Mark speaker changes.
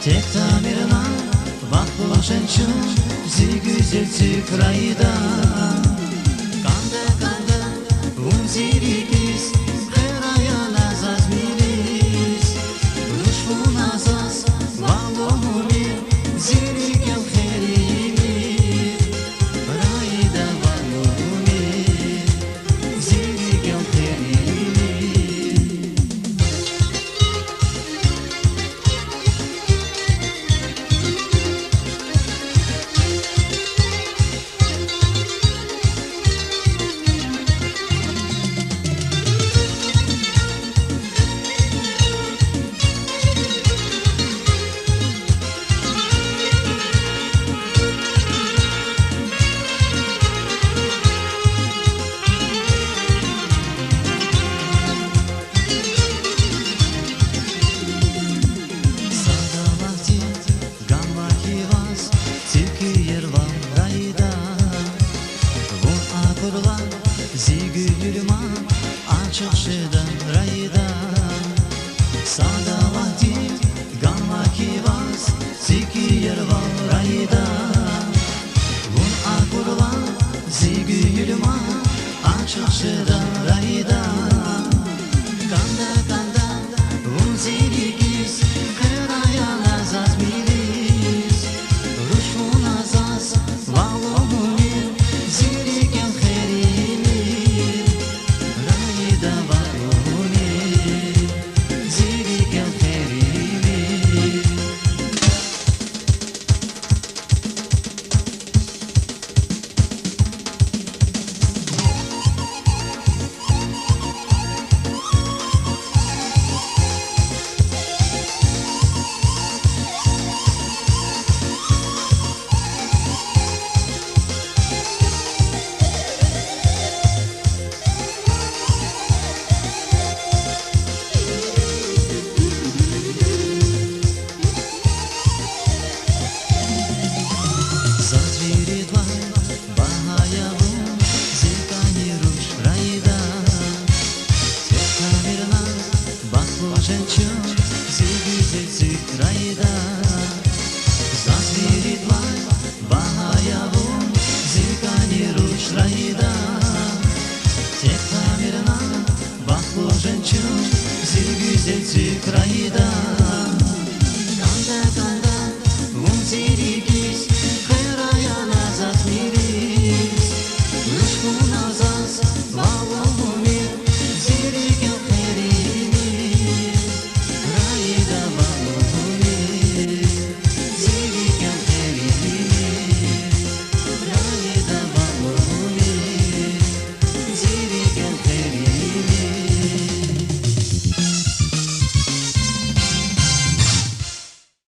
Speaker 1: Tekta mirna baklı женщин зи güzel цикрайда Канда канда унзирикис Херая назас милис Рушфу назас валоми Зирикел херими Райда валоми Зирикел херими Зигюльма açıkşıdan rayda Sada vakti gamma kivas Zikir var rayda Bun akurla zigülma açıkşıdan rayda Kanda kanda bun zirikis Kıraya nazaz milis Ruşu nazaz valomumir Zirikel herimi Rayda valomir Zirikel herimi Женщин, зигюзель, зикрайда, зазви